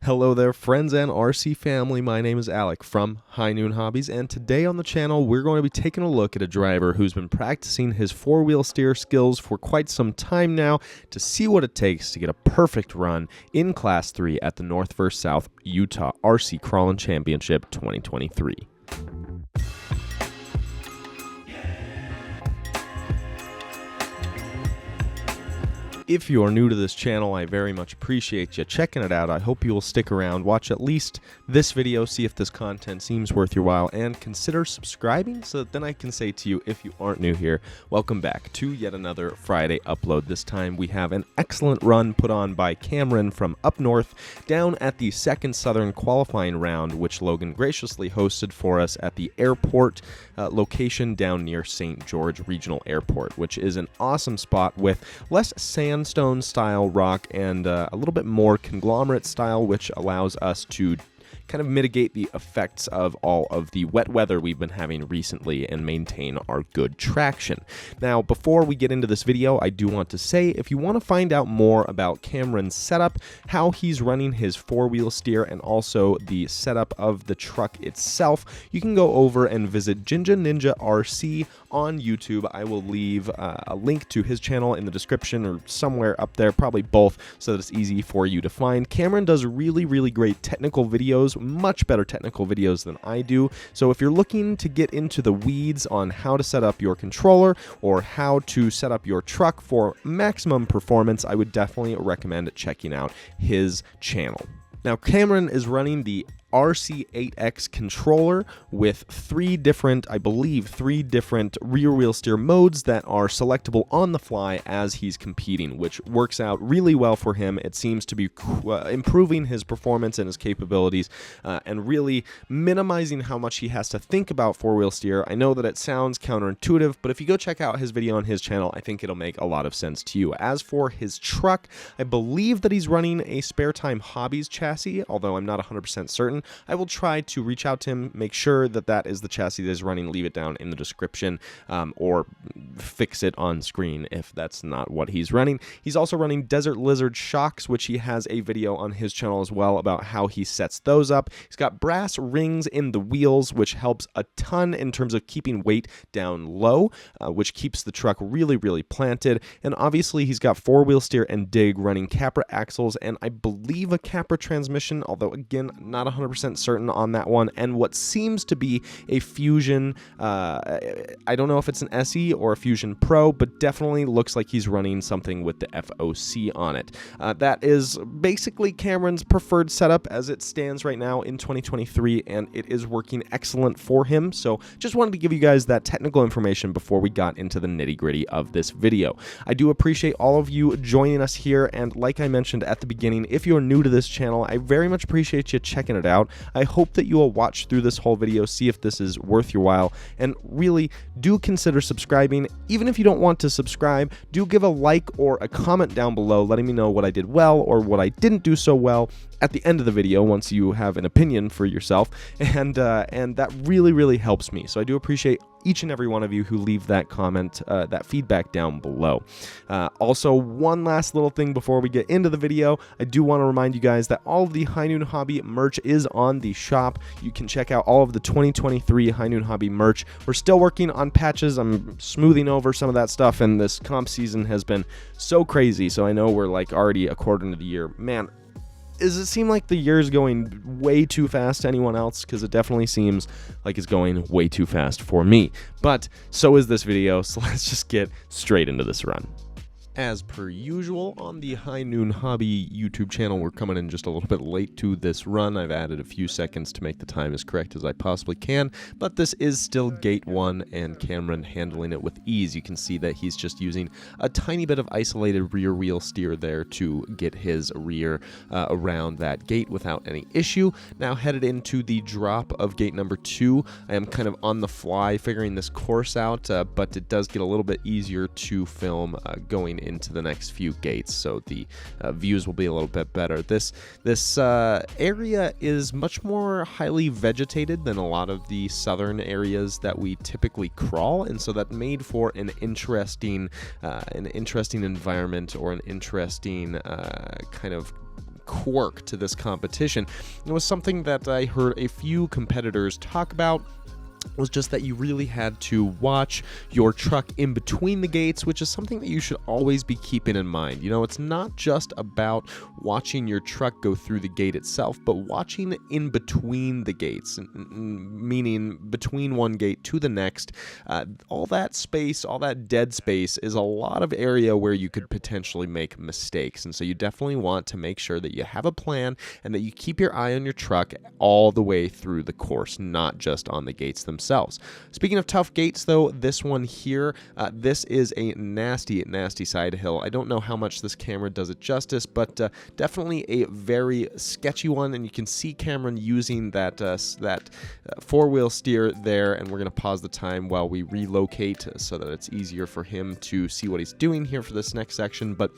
Hello there, friends and RC family. My name is Alec from High Noon Hobbies, and today on the channel we're going to be taking a look at a driver who's been practicing his four-wheel steer skills for quite some time now to see what it takes to get a perfect run in Class 3 at the North vs. South Utah RC Crawling Championship 2023. If you are new to this channel, I very much appreciate you checking it out. I hope you will stick around, watch at least this video, see if this content seems worth your while, and consider subscribing so that then I can say to you, if you aren't new here, welcome back to yet another Friday upload. This time we have an excellent run put on by Cameron from up north down at the second Southern qualifying round, which Logan graciously hosted for us at the airport location down near St. George Regional Airport, which is an awesome spot with less sandstone style rock and a little bit more conglomerate style, which allows us to kind of mitigate the effects of all of the wet weather we've been having recently and maintain our good traction. Now, before we get into this video, I do want to say if you want to find out more about Cameron's setup, how he's running his four-wheel steer, and also the setup of the truck itself, you can go over and visit Jinja Ninja RC on YouTube. I will leave a link to his channel in the description or somewhere up there, probably both, so that it's easy for you to find. Cameron does really great technical videos, much better technical videos than I do. So if you're looking to get into the weeds on how to set up your controller or how to set up your truck for maximum performance, I would definitely recommend checking out his channel. Now, Cameron is running the RC8X controller with I believe three different rear wheel steer modes that are selectable on the fly as he's competing, which works out really well for him. It seems to be improving his performance and his capabilities and really minimizing how much he has to think about four-wheel steer. I know that it sounds counterintuitive, but if you go check out his video on his channel, I think it'll make a lot of sense to you. As for his truck, I believe that he's running a Spare Time Hobbies chassis, although I'm not 100% certain. I will try to reach out to him, make sure that that is the chassis that is running, leave it down in the description, or fix it on screen if that's not what he's running. He's also running Desert Lizard shocks, which he has a video on his channel as well about how he sets those up. He's got brass rings in the wheels, which helps a ton in terms of keeping weight down low, which keeps the truck really planted. And obviously he's got four-wheel steer and dig running Capra axles, and I believe a Capra transmission, although again, not 100% certain on that one, and what seems to be a Fusion, I don't know if it's an SE or a Fusion Pro, but definitely looks like he's running something with the FOC on it. That is basically Cameron's preferred setup as it stands right now in 2023, and it is working excellent for him. So just wanted to give you guys that technical information before we got into the nitty-gritty of this video. I do appreciate all of you joining us here, and like I mentioned at the beginning, if you're new to this channel, I very much appreciate you checking it out. I hope that you will watch through this whole video, see if this is worth your while, and really do consider subscribing. Even if you don't want to subscribe, do give a like or a comment down below letting me know what I did well or what I didn't do so well at the end of the video once you have an opinion for yourself, and that really helps me. So I do appreciate each and every one of you who leave that comment, that feedback down below. Also, one last little thing before we get into the video, I do want to remind you guys that all of the High Noon Hobby merch is on the shop. You can check out all of the 2023 High Noon Hobby merch. We're still working on patches. I'm smoothing over some of that stuff, and this comp season has been so crazy, so I know we're like already a quarter into the year. Man, does it seem like the year is going way too fast to anyone else? Because it definitely seems like it's going way too fast for me. But so is this video, so let's just get straight into this run. As per usual on the High Noon Hobby YouTube channel, we're coming in just a little bit late to this run. I've added a few seconds to make the time as correct as I possibly can, but this is still gate 1 and Cameron handling it with ease. You can see that he's just using a tiny bit of isolated rear wheel steer there to get his rear around that gate without any issue. Now headed into the drop of gate number 2, I am kind of on the fly figuring this course out, but it does get a little bit easier to film going into the next few gates, so the views will be a little bit better. This area is much more highly vegetated than a lot of the southern areas that we typically crawl, and so that made for an interesting environment, or an interesting kind of quirk to this competition. It was something that I heard a few competitors talk about, was just that you really had to watch your truck in between the gates, which is something that you should always be keeping in mind. You know, it's not just about watching your truck go through the gate itself, but watching in between the gates, meaning between one gate to the next. All that space, all that dead space is a lot of area where you could potentially make mistakes. And so you definitely want to make sure that you have a plan and that you keep your eye on your truck all the way through the course, not just on the gates themselves. Speaking of tough gates, though, this one here, this is a nasty side hill. I don't know how much this camera does it justice, but definitely a very sketchy one, and you can see Cameron using that four-wheel steer there, and we're going to pause the time while we relocate so that it's easier for him to see what he's doing here for this next section. But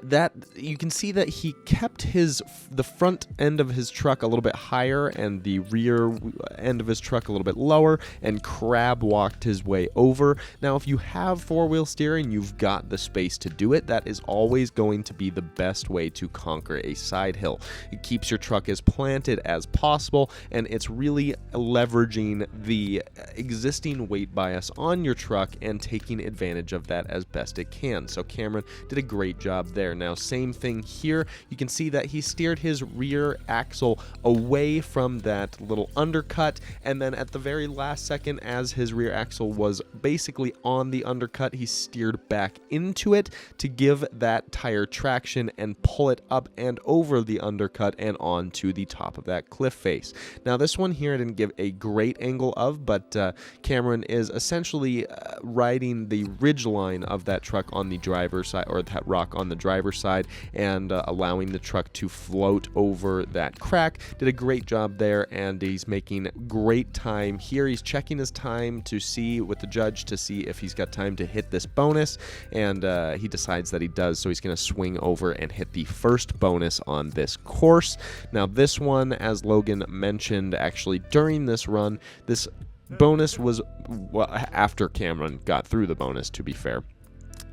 that you can see that he kept the front end of his truck a little bit higher and the rear end of his truck a little bit lower, and crab walked his way over. Now, if you have four-wheel steering, you've got the space to do it. That is always going to be the best way to conquer a side hill. It keeps your truck as planted as possible, and it's really leveraging the existing weight bias on your truck and taking advantage of that as best it can. So Cameron did a great job there. Now, same thing here. You can see that he steered his rear axle away from that little undercut, and then at the very last second, as his rear axle was basically on the undercut, he steered back into it to give that tire traction and pull it up and over the undercut and onto the top of that cliff face. Now, this one here I didn't give a great angle of, but Cameron is essentially riding the ridge line of that truck on the driver's side, or that rock on the driver's side, and allowing the truck to float over that crack. Did a great job there, and he's making great time here. He's checking his time to see with the judge to see if he's got time to hit this bonus, and he decides that he does, so he's going to swing over and hit the first bonus on this course. Now, this one, as Logan mentioned actually during this run, this bonus was, well, after Cameron got through the bonus, to be fair.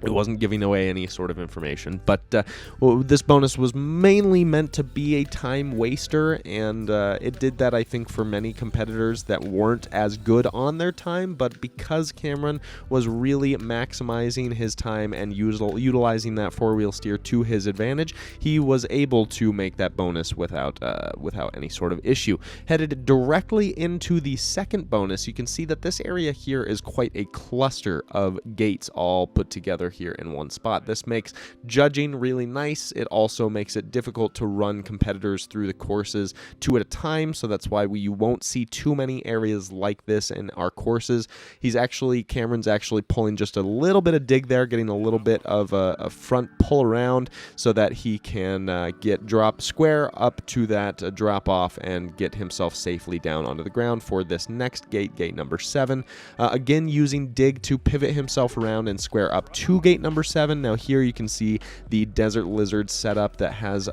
It wasn't giving away any sort of information, but this bonus was mainly meant to be a time waster, and it did that, I think, for many competitors that weren't as good on their time. But because Cameron was really maximizing his time and utilizing that four-wheel steer to his advantage, he was able to make that bonus without any sort of issue. Headed directly into the second bonus, you can see that this area here is quite a cluster of gates all put together here in one spot. This makes judging really nice. It also makes it difficult to run competitors through the courses two at a time, so that's why you won't see too many areas like this in our courses. Cameron's actually pulling just a little bit of dig there, getting a little bit of a front pull around so that he can drop square up to that drop off and get himself safely down onto the ground for this next gate, gate number 7. Again, using dig to pivot himself around and square up to gate number 7. Now, here you can see the Desert Lizard setup that has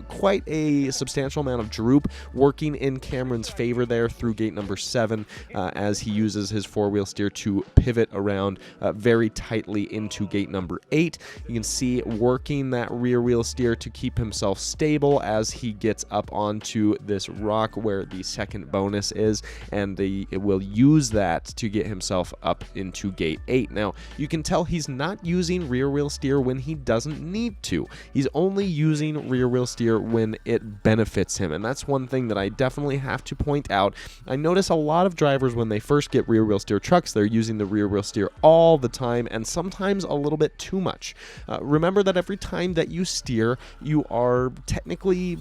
quite a substantial amount of droop working in Cameron's favor there through gate number 7 as he uses his four-wheel steer to pivot around very tightly into gate number 8. You can see working that rear wheel steer to keep himself stable as he gets up onto this rock where the second bonus is, and it will use that to get himself up into gate 8. Now, you can tell he's not using rear wheel steer when he doesn't need to. He's only using rear wheel steer when it benefits him, and that's one thing that I definitely have to point out. I notice a lot of drivers, when they first get rear wheel steer trucks, they're using the rear wheel steer all the time, and sometimes a little bit too much. Remember that every time that you steer, you are technically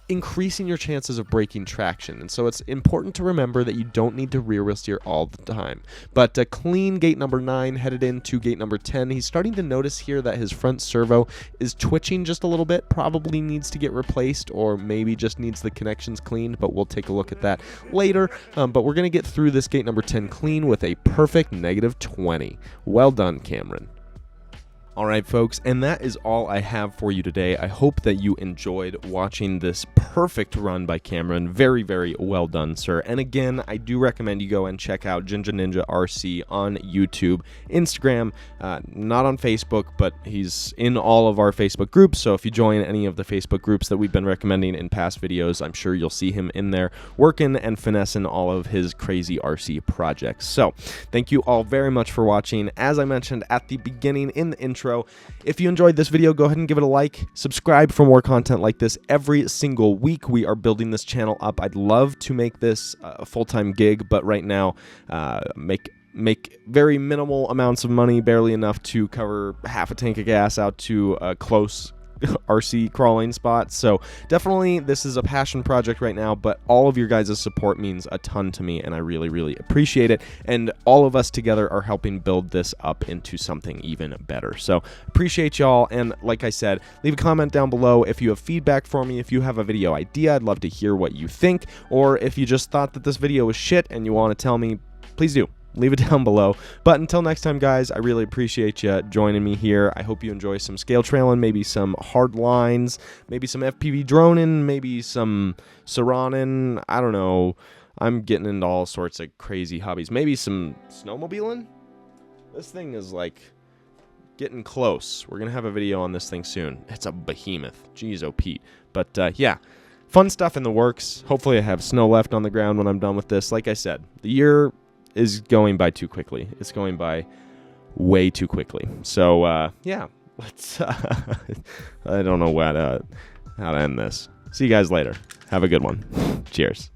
increasing your chances of breaking traction, and so it's important to remember that you don't need to rear wheel steer all the time. But clean gate number 9, headed into gate number 10. He's starting to notice here that his front servo is twitching just a little bit, probably needs to get replaced, or maybe just needs the connections cleaned, but we'll take a look at that later. But we're going to get through this gate number 10 clean with a perfect -20. Well done, Cameron. All right, folks, and that is all I have for you today. I hope that you enjoyed watching this perfect run by Cameron. Very, very well done, sir. And again, I do recommend you go and check out Ginger Ninja RC on YouTube, Instagram, not on Facebook, but he's in all of our Facebook groups. So if you join any of the Facebook groups that we've been recommending in past videos, I'm sure you'll see him in there working and finessing all of his crazy RC projects. So thank you all very much for watching. As I mentioned at the beginning in the intro, if you enjoyed this video, go ahead and give it a like. Subscribe for more content like this every single week. We are building this channel up. I'd love to make this a full-time gig, but right now, make very minimal amounts of money, barely enough to cover half a tank of gas out to a close RC crawling spot. So definitely this is a passion project right now, but all of your guys' support means a ton to me, and I really, really appreciate it. And all of us together are helping build this up into something even better. So appreciate y'all. And like I said, leave a comment down below if you have feedback for me. If you have a video idea, I'd love to hear what you think. Or if you just thought that this video was shit and you want to tell me, please do. Leave it down below. But until next time, guys, I really appreciate you joining me here. I hope you enjoy some scale trailing, maybe some hard lines, maybe some FPV droning, maybe some Seranin. I don't know. I'm getting into all sorts of crazy hobbies. Maybe some snowmobiling. This thing is like getting close. We're going to have a video on this thing soon. It's a behemoth. Jeez, oh Pete. But yeah, fun stuff in the works. Hopefully I have snow left on the ground when I'm done with this. Like I said, the year is going by too quickly. It's going by way too quickly. So yeah, let's I don't know how to end this. See you guys later. Have a good one. Cheers.